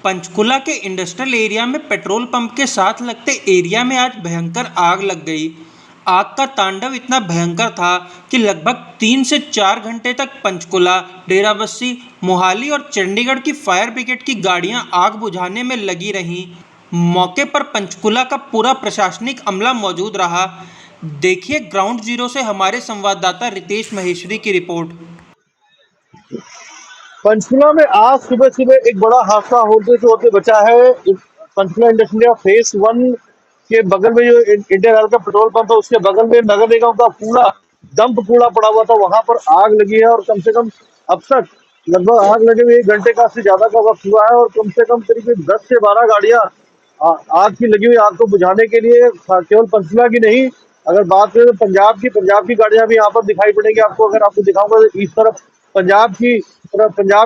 पंचकुला के industrial area में petrol pump के साथ लगते एरिया में आज भयंकर आग लग गई। आग का तांडव इतना भयंकर था कि लगभग 3 से 4 घंटे तक पंचकुला, डेराबस्सी, मोहाली और चंडीगढ़ की फायर ब्रिगेड की गाड़ियां आग बुझाने में लगी रहीं। मौके पर पंचकुला का पूरा प्रशासनिक अमला मौजूद रहा। देखिए ग्राउंड जीरो से हमारे संवाददाता रितेश महेश्वरी की रिपोर्ट। पंचकुला में आज सुबह सुबह एक बड़ा हादसा होते बचा है। पंचकुला इंडस्ट्रियल फेज 1 के बगल में जो इंडियन ऑयल का पेट्रोल पंप है, उसके बगल में नगर निगम का पूरा डंप कूड़ा पड़ा हुआ था, वहां पर आग लगी है। और कम से कम अब तक लगभग आग लगे हुए 1 घंटे का से ज्यादा का वक्त हुआ है, और कम से कम करीब 10 से 12 गाड़ियां आग की लगी हुई आग को बुझाने के लिए, केवल पंचकुला की नहीं, अगर बात करें तो पंजाब की गाड़ियां भी यहाँ पर दिखाई पड़ेंगी आपको। अगर आपको दिखाऊंगा तो इस पंजाब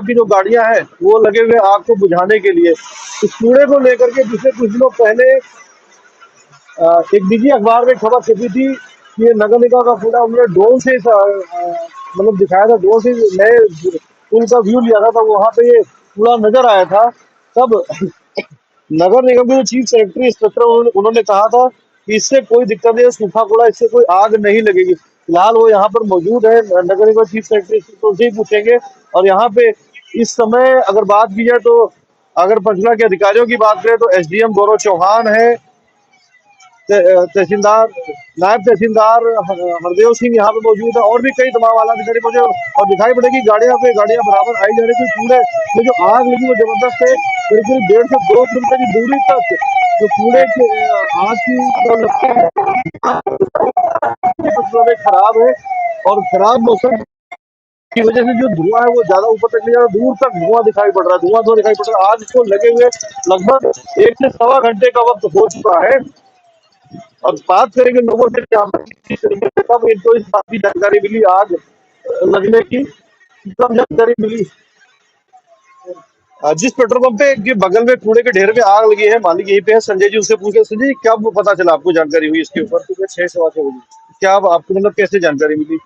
की जो गाड़ियां हैं वो लगे हुए आग को बुझाने के लिए। इस कूड़े को लेकर के पिछले कुछ दिनों पहले एक निजी अखबार में खबर छपी थी कि ये नगर निगम का कूड़ा उन्होंने ड्रोन से मतलब दिखाया था, ड्रोन से नए पुल का व्यू लिया था, तब वहां पे ये कूड़ा नजर आया था। तब नगर निगम के जो चीफ सेक्रेटरी इंस्पेक्टर उन्होंने कहा था कि इससे कोई दिक्कत नहीं है, सूखा कूड़ा, इससे कोई आग नहीं लगेगी। फिलहाल वो यहाँ पर मौजूद है, नगर निगम चीफ सेक्रेटरी तो उनसे ही पूछेंगे। और यहाँ पे इस समय अगर बात की जाए तो, अगर पंचकुला के अधिकारियों की बात करें तो एसडीएम गौरव चौहान है, तहसीलदार, नायब तहसीलदार हरदेव सिंह यहाँ पे मौजूद है, और भी कई तमाम आला अधिकारी मौजूद हैं। और दिखाई पड़ेगी गाड़ियां बराबर आई जा रही थी। कूड़े में जो आग लगी वो जबरदस्त है, करीब 1.5 से 2 किलोमीटर की दूरी तक जो कूड़े के आग की जो लगते हैं खराब है। और खराब मौसम की वजह से जो धुआं है वो ज्यादा ऊपर तक नहीं जा रहा, दूर तक धुआं दिखाई पड़ रहा है, धुआं दिखाई पड़ रहा है। आज इसको लगे हुए लगभग 1 से 1.25 घंटे का वक्त हो चुका है। और बात करेंगे लोगों से कि आप किस तरीके से कब इनको इस बात की जानकारी मिली, आग लगने की कब जानकारी मिली। जिस पेट्रोल पंप पे के बगल में कूड़े के ढेर में आग लगी है, मालिक यहीं पे है, संजय जी, उससे पूछे। संजय जी, क्या पता चला आपको, जानकारी हुई इसके ऊपर? सुबह 6 सवा 6 बजे। क्या आपको मतलब कैसे जानकारी मिली?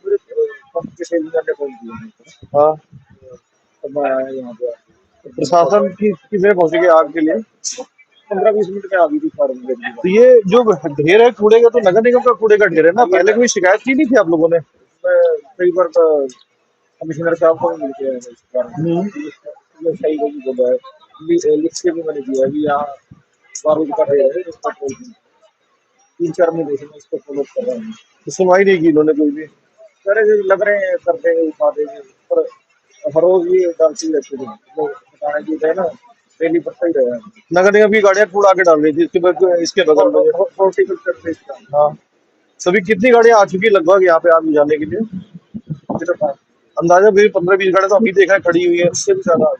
पंप के सेल्समैन ने फोन किया। हाँ, तब मैं आया यहाँ पे। तो प्रशासन की कितने पहुंचेगी आग के लिए? 15-20 मिनट में आ गई थी फायर ब्रिगेड। तो ये जो ढेर है कूड़े का, तो नगर निगम का कूड़े का ढेर है ना? पहले कोई शिकायत की नहीं थी आप लोगों ने? कई बार कमिश्नर साहब को भी मिलते हैं इस कारण। ये सही को भी बोला है, लिख के भी मैंने दिया है कि यहाँ बारूद का ढेर है, इसका 3-4 महीने से मैं इसको फॉलो कर रहा हूँ। तो सुनवाई नहीं की इन्होंने कोई भी? अरे लग रहे हैं, कर देंगे, उठा देंगे, पर हर रोज ये डालती रहती है लोग, बताने की है ना, डेली पड़ता ही रहा है। नगर निगम की गाड़ियां कूड़ा के डाल रही थी इसके बगल में हॉर्टिकल्चर। हाँ, सभी कितनी गाड़ियां आ चुकी है लगभग यहाँ पे आग बुझाने के लिए? अंदाजा भी 15-20 गाड़ियां तो अभी देखा है खड़ी हुई है, उससे भी ज्यादा।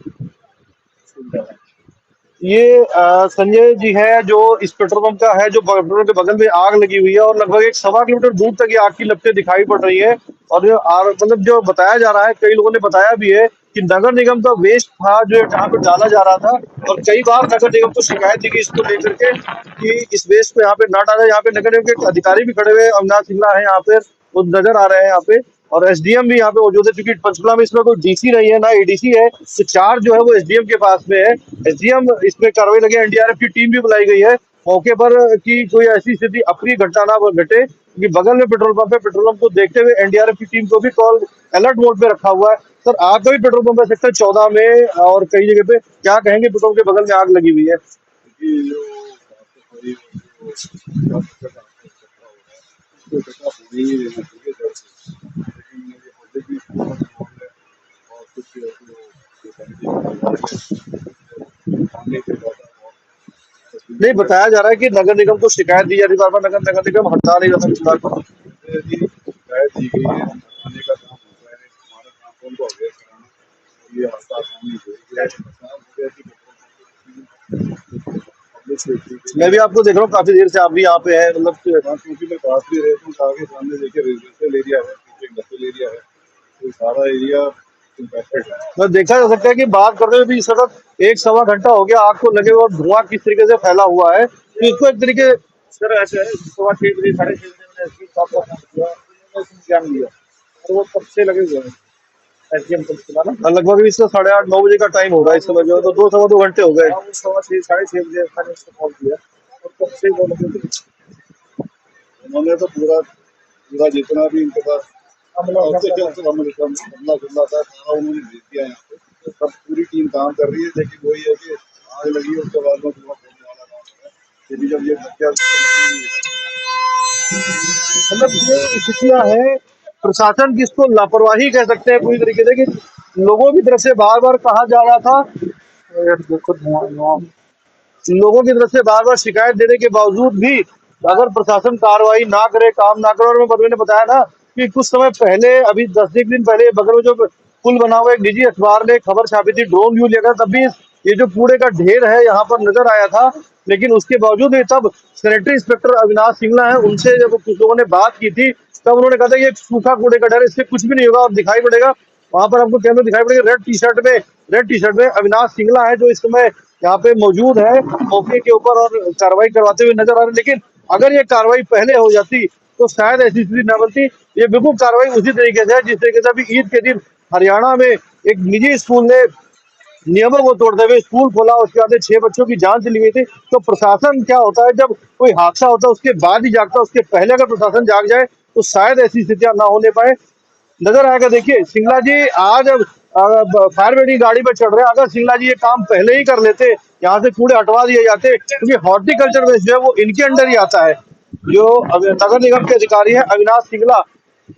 ये संजय जी है जो इस पेट्रोल पंप का है, जो पेट्रोल के बगल में आग लगी हुई है, और लगभग 1 सवा किलोमीटर दूर तक ये आग की लपटें दिखाई पड़ रही है। और जो मतलब जो बताया जा रहा है, कई लोगों ने बताया भी है कि नगर निगम का वेस्ट था जो जहाँ पे डाला जा रहा था, और कई बार नगर निगम को शिकायत दी गई इसको लेकर के कि इस वेस्ट को यहाँ पे ना डाले। यहाँ पे नगर निगम के अधिकारी भी खड़े हुए, अविनाश सिंगला है यहाँ पे, वो नजर आ रहे हैं यहाँ पे, और एसडीएम भी यहाँ पे मौजूद है। क्योंकि पंचकुला में इसमें कोई डीसी नहीं है ना एडीसी है, तो चार्ज जो है वो एसडीएम के पास में है। एसडीएम इसमें कार्रवाई लगे, एनडीआरएफ की टीम भी बुलाई गई है मौके पर कि कोई ऐसी स्थिति अप्रिय घटना ना घटे, क्योंकि बगल में पेट्रोल पंप है। पेट्रोल पंप को देखते हुए एनडीआरएफ की टीम को भी कॉल अलर्ट मोड पे रखा हुआ है। सर, आग का भी पेट्रोल पंप है सेक्टर 14 में और कई जगह पे, क्या कहेंगे, पेट्रोल के बगल में आग लगी हुई है? नहीं, बताया जा रहा है कि नगर निगम को शिकायत दी जा रही, बार-बार नगर नगर निगम हटा नहीं रहा था कूड़ा को। शिकायत दी गई है, हटाने का काम हो रहा है, हमारा काम बंद हो गया कराना, और ये रास्ता आसानी से। मैं भी आपको देख रहा हूँ काफी देर से, आप भी यहाँ पे है, मतलब क्योंकि मैं पास भी रहता हूँ, आगे सामने देखिए रेजिडेंशियल एरिया है, पीछे इंडस्ट्रियल एरिया है, तो सारा एरिया इम्पैक्टेड है। तो देखा जा सकता है कि बात करते हुए भी इस वक्त 1 सवा घंटा हो गया आग को लगे हुए, और धुआं किस तरीके से फैला हुआ है, तो इसको एक तरीके। सर ऐसे है, 6:15 साढ़े 6 बजे मैंने एसपी साहब को फोन किया, उन्होंने ज्ञान लिया, और वो कब से लगे हुए हैं। एसडीएम पंचकुला ना, लगभग इससे 8:30-9 बजे का टाइम होगा इस समय जो है, तो 2 सवा 2 घंटे हो गए। 6:15 6:30 मैंने उसको कॉल किया और कब से उन्होंने तो पूरा पूरा जितना भी इनके पास हमला जुमला था सारा उन्होंने भेज दिया यहाँ पे। तो सब पूरी टीम काम कर रही है, लेकिन वही है कि आग लगी है उसके बाद में धुआं छोड़ने वाला काम है। यदि जब ये मतलब ये स्थितियां हैं, प्रशासन की इसको लापरवाही कह सकते हैं पूरी तरीके से, कि लोगों की तरफ से बार बार कहा जा रहा था, देखो लोगों की तरफ से बार बार शिकायत देने के बावजूद भी अगर प्रशासन कार्रवाई ना करे, काम ना करे, और मैंने बताया ना कि कुछ समय पहले, अभी 10 एक दिन पहले बगल में जो पुल बना हुआ है, एक निजी अखबार ने खबर छापी थी, ड्रोन व्यू लिया था, तब भी ये जो कूड़े का ढेर है यहाँ पर नजर आया था। लेकिन उसके बावजूद भी तब सैनिटरी इंस्पेक्टर अविनाश सिंगला है, उनसे जब कुछ लोगों ने बात की थी, तब उन्होंने कहा था ये सूखा कूड़े का ढेर, इससे कुछ भी नहीं होगा, और दिखाई पड़ेगा वहां पर आपको कैमरे दिखाई पड़ेगा, रेड टी शर्ट में अविनाश सिंगला है जो इस समय यहाँ पे मौजूद है मौके के ऊपर और कार्रवाई करवाते हुए नजर आ रहे हैं। लेकिन अगर ये कार्रवाई पहले हो जाती तो शायद ऐसी स्थिति न बनती। ये बिल्कुल कार्रवाई उसी तरीके से है जिस तरीके से अभी ईद के दिन हरियाणा में एक निजी स्कूल ने नियमों को तोड़ते हुए स्कूल खोला, उसके बाद 6 बच्चों की जान चली गई थी। तो प्रशासन क्या होता है, जब कोई हादसा होता है उसके बाद ही जागता है, उसके पहले अगर प्रशासन जाग जाए तो शायद ऐसी स्थितियां ना होने पाए। नजर आएगा, देखिए सिंगला जी आज फायर ब्रिगेड की गाड़ी पर चढ़ रहे हैं। अगर सिंगला जी ये काम पहले ही कर लेते, यहाँ से कूड़े हटवा दिए जाते, क्योंकि हॉर्टिकल्चर वेस्ट जो है वो इनके अंडर ही आता है। जो नगर निगम के अधिकारी हैं अविनाश सिंगला,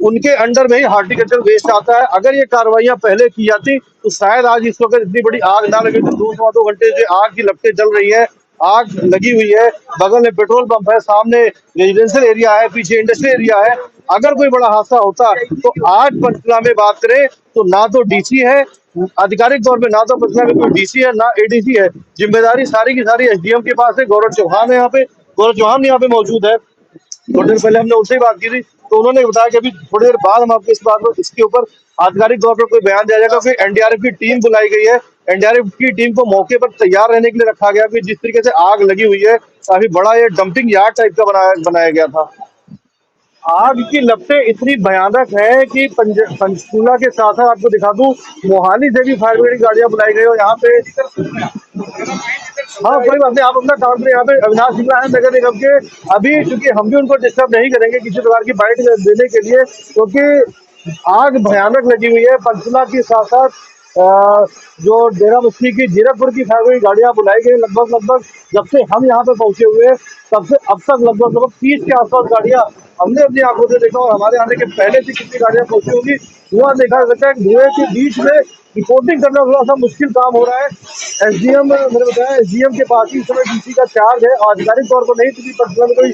उनके अंडर में ही हॉर्टिकल्चर वेस्ट आता है। अगर ये कार्रवाइयां पहले की जाती तो शायद आज इस वक्त इतनी बड़ी आग ना लगी। तो 2 सवा 2 घंटे से आग की लपटें जल रही है, आग लगी हुई है, बगल में पेट्रोल पंप है, सामने रेजिडेंशियल एरिया है, पीछे इंडस्ट्रियल एरिया है। अगर कोई बड़ा हादसा होता तो आज पंचकुला में बात करें तो ना तो डीसी है, आधिकारिक तौर पे ना तो पंचकुला में कोई डीसी है ना एडीसी है, जिम्मेदारी सारी की सारी एसडीएम के पास है। गौरव चौहान है यहाँ पे, गौरव चौहान यहाँ पे मौजूद है। थोड़ी देर पहले हमने उनसे ही बात की थी, तो उन्होंने बताया कि अभी थोड़ी देर बाद हम आपको इस बात पर, इसके ऊपर आधिकारिक तौर पर कोई बयान दिया जाएगा। फिर एनडीआरएफ की टीम बुलाई गई है, एनडीआरएफ की टीम को मौके पर तैयार रहने के लिए रखा गया, कि जिस तरीके से आग लगी हुई है काफी बड़ा ये डंपिंग यार्ड टाइप का बनाया गया था। आग की लपटें इतनी भयानक है कि पंचकूला के साथ साथ आपको दिखा दूं, मोहाली से भी फायर ब्रिगेड की गाड़ियां बुलाई गई और यहाँ पे, हाँ कोई बात नहीं, आप अपना काम करें। यहाँ पे अविनाश सिंगला है नगर निगम के। अभी चूंकि हम भी उनको डिस्टर्ब नहीं करेंगे किसी प्रकार की बाइट देने के लिए, क्योंकि आग भयानक लगी हुई है पंचकुला के साथ साथ। जो डेरा बस्ती की, जीरकपुर की फायर ब्रिगेड गाड़ियां बुलाई गई। लगभग जब से हम यहाँ पे पहुंचे हुए तब से अब तक लगभग 30 के आसपास गाड़ियां हमने अपनी आंखों से देखा, और हमारे आने के पहले से कितनी गाड़ियां पहुंची होंगी। धुआं देखा जा सकता है, धुएं के बीच में रिपोर्टिंग करना थोड़ा सा मुश्किल काम हो रहा है। एसडीएम मैंने बताया, एसडीएम के पास ही इस समय डीसी का चार्ज है, आधिकारिक तौर पर नहीं, क्योंकि पंचकुला में कोई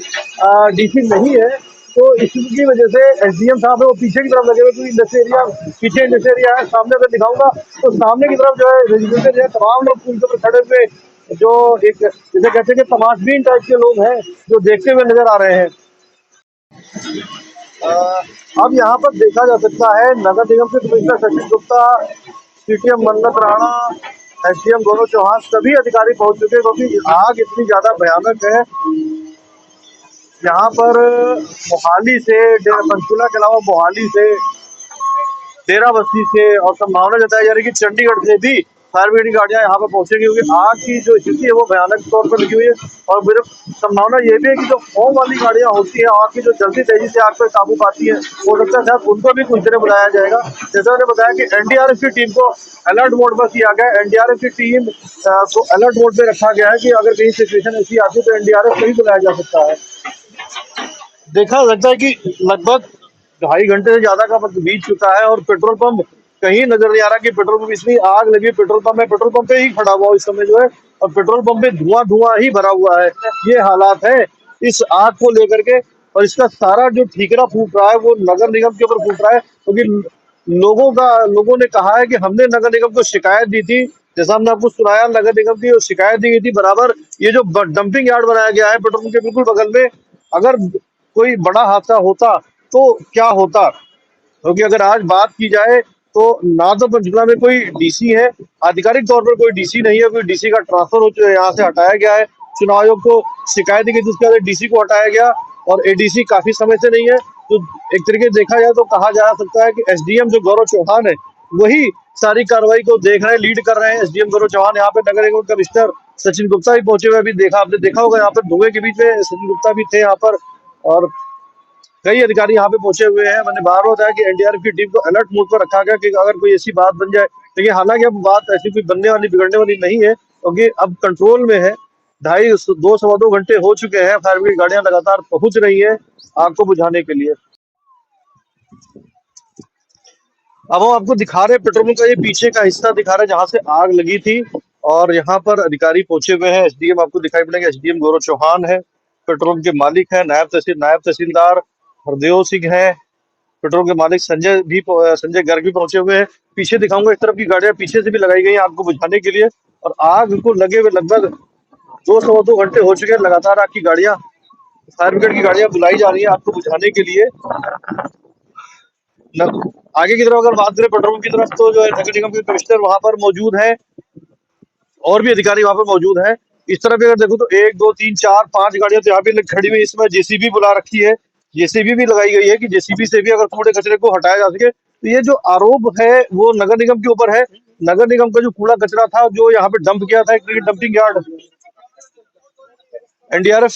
डीसी नहीं है। तो इसकी वजह से एसडीएम साहब है वो पीछे की तरफ लगे हुए, क्योंकि इंडस्ट्री एरिया, पीछे इंडस्ट्री एरिया है। सामने अगर दिखाऊंगा तो सामने की तरफ जो है रेजिडेंशियल एरिया, तमाम लोग पुल पर खड़े हुए, जो एक जैसे कहते हैं कि तमाशबीन टाइप के लोग हैं जो देखते हुए नजर आ रहे हैं। अब यहाँ पर देखा जा सकता है नगर निगम के कमिश्नर शशि गुप्ता, सीटीएम मन्नत राणा, एसडीएम गौरव चौहान, सभी अधिकारी पहुंच चुके हैं, क्योंकि आग इतनी ज्यादा भयानक है। यहाँ पर मोहाली से, पंचकुला के अलावा मोहाली से, डेरा बस्ती से, और संभावना जताई जा रही है कि चंडीगढ़ से भी फायर ब्रिगेड की गाड़ियां यहाँ पर पहुंचेंगी, क्योंकि आग की जो स्थिति है वो भयानक तौर पर लगी हुई है। और मेरे संभावना ये भी है कि जो फोम वाली गाड़ियां होती है आग की, जो जल्दी तेजी से आग पर काबू पाती है, हो सकता है शायद उनको भी कुछ देर बुलाया जाएगा। जैसे मैंने बताया कि एनडीआरएफ की टीम को अलर्ट मोड पर किया गया। एनडीआरएफ की टीम को अलर्ट मोड पर रखा गया है कि अगर कहीं सिचुएशन ऐसी आती है तो एनडीआरएफ नहीं बुलाया जा सकता है। देखा लगता है कि लगभग 2.5 घंटे से ज्यादा का वक्त बीत चुका है और पेट्रोल पंप कहीं नजर नहीं आ रहा कि पेट्रोल पंप, इसलिए आग लगी पेट्रोल पंप है, पेट्रोल पंप पे ही खड़ा हुआ इस समय जो है, और पेट्रोल पंप पे धुआं धुआं ही भरा हुआ है। ये हालात है इस आग को लेकर के। और इसका सारा जो ठीकरा फूट रहा है वो नगर निगम के ऊपर फूट रहा है, क्योंकि लोगों ने कहा है कि हमने नगर निगम को शिकायत दी थी। जैसा हमने आपको सुनाया, नगर निगम की शिकायत दी गई थी बराबर। ये जो डंपिंग यार्ड बनाया गया है पेट्रोल पंप के बिल्कुल बगल में, अगर कोई बड़ा हादसा होता तो क्या होता, क्योंकि अगर आज बात की जाए तो ना तो पंचकुला में कोई डीसी है, आधिकारिक तौर पर कोई डीसी नहीं है, कोई डीसी का ट्रांसफर हो यहाँ से हटाया गया है। चुनाव आयोग को शिकायत की थी, उसके बाद डीसी को हटाया गया, और एडीसी काफी समय से नहीं है। तो एक तरीके से देखा जाए तो कहा जा सकता है कि एसडीएम जो गौरव चौहान है वही सारी कार्रवाई को देख रहे हैं, लीड कर रहे हैं एसडीएम गौरव चौहान। यहाँ पे नगर निगम कमिश्नर सचिन गुप्ता भी पहुंचे हुए, अभी देखा आपने देखा होगा यहाँ पर धुएं के बीच में सचिन गुप्ता भी थे यहाँ पर, और कई अधिकारी यहाँ पे पहुंचे हुए हैं। मैंने बार बार बताया कि एनडीआरएफ की टीम को अलर्ट मोड पर रखा गया कि अगर कोई ऐसी बात बन जाए, देखिए हालांकि अब बात ऐसी कोई बनने वाली बिगड़ने वाली नहीं है, क्योंकि अब कंट्रोल में है। 2.5 2 घंटे हो चुके हैं, फायर ब्रिगेड गाड़ियां लगातार पहुंच रही है आग को बुझाने के लिए। अब हम आपको दिखा रहे हैं पेट्रोल पंप का ये पीछे का हिस्सा दिखा रहे हैं जहां से आग लगी थी, और यहाँ पर अधिकारी पहुंचे हुए हैं। एसडीएम आपको दिखाई पड़ेंगे, एसडीएम गौरव चौहान है, पेट्रोल पंप के मालिक है, नायब तहसीलदार हरदेव सिंह है, पेट्रोल के मालिक संजय गर्ग भी पहुंचे हुए हैं। पीछे दिखाऊंगा, इस तरफ की गाड़ियां पीछे से भी लगाई गई हैं आग को बुझाने के लिए, और आग को लगे हुए लगभग 2 2 घंटे हो चुके हैं। लगातार आग की गाड़ियां, फायर ब्रिगेड की गाड़ियां बुलाई जा रही है आग को बुझाने के लिए। आगे की तरफ अगर बात करें पेट्रोल पंप की तरफ, तो जो है नगर निगम के कमिश्नर वहां पर मौजूद है, और भी अधिकारी वहां पर मौजूद है। इस तरफ भी अगर देखो तो 1 2 3 4 5 गाड़ियां तो यहाँ पे खड़ी हुई। इसमें जेसीबी बुला रखी है, जेसीबी भी लगाई गई है कि जेसीबी से भी अगर कूड़े कचरे को हटाया जा सके। तो ये जो आरोप है वो नगर निगम के ऊपर है। नगर निगम का जो कूड़ा कचरा था जो यहाँ पे डंप किया था एक डंपिंग यार्ड, एनडीआरएफ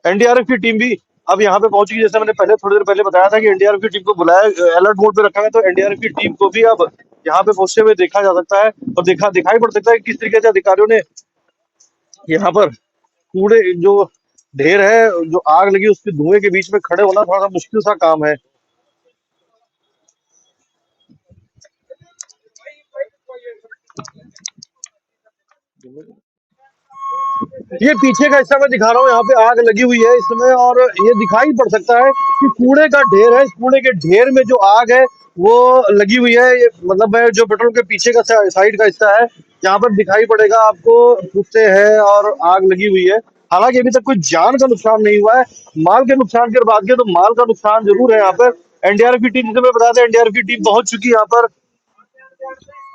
एनडीआरएफ की टीम भी अब यहाँ पे पहुंची। जैसे मैंने पहले थोड़ी देर पहले बताया था कि एनडीआरएफ की टीम को बुलाया, अलर्ट मोड पे रखा गया, तो एनडीआरएफ की टीम को भी अब यहाँ पे पहुंचते हुए देखा जा सकता है, और दिखाई पड़ सकता है कि किस तरीके से अधिकारियों ने यहाँ पर कूड़े जो ढेर है, जो आग लगी उसके धुएं के बीच में खड़े होना थोड़ा सा मुश्किल सा काम है। ये पीछे का हिस्सा मैं दिखा रहा हूँ, यहाँ पे आग लगी हुई है इसमें, और ये दिखाई पड़ सकता है कि कूड़े का ढेर है। इस कूड़े के ढेर में जो आग है वो लगी हुई है। ये मतलब है जो पेट्रोल के पीछे का साइड का हिस्सा है, यहाँ पर दिखाई पड़ेगा आपको कुत्ते हैं और आग लगी हुई है। हालांकि अभी तक कोई जान का नुकसान नहीं हुआ है। माल के नुकसान की बात करें तो माल का नुकसान जरूर है। यहाँ पर एनडीआरएफ की टीम, जैसे मैं बता दें, एनडीआरएफ की टीम पहुंच चुकी है यहाँ पर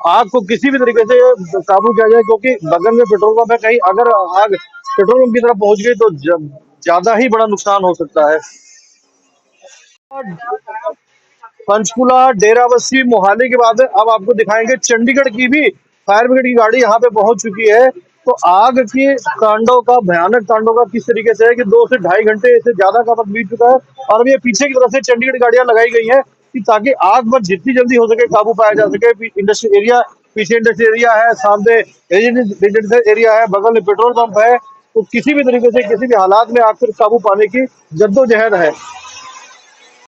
आग को किसी भी तरीके से काबू किया जाए, क्योंकि बगल में पेट्रोल पंप है। कहीं अगर आग पेट्रोल पंप की तरफ पहुंच गई तो ज्यादा ही बड़ा नुकसान हो सकता है। पंचकुला, डेराबस्सी, मोहाली के बाद अब आपको दिखाएंगे चंडीगढ़ की भी फायर ब्रिगेड की गाड़ी यहाँ पे पहुंच चुकी है। तो आग की तांडव का, भयानक तांडव का किस तरीके से है कि 2 से 2.5 घंटे से ज्यादा का वक्त बीत चुका है, और अब ये पीछे की तरफ से चंडीगढ़ गाड़ियां लगाई गई है कि ताकि आग पर जितनी जल्दी हो सके काबू पाया जा सके। इंडस्ट्री एरिया, पीछे इंडस्ट्री एरिया है, सामने रेजिडेंशियल एरिया है, बगल में पेट्रोल पंप है। तो किसी भी तरीके से किसी भी हालात में आग पर काबू पाने की जद्दोजहद है।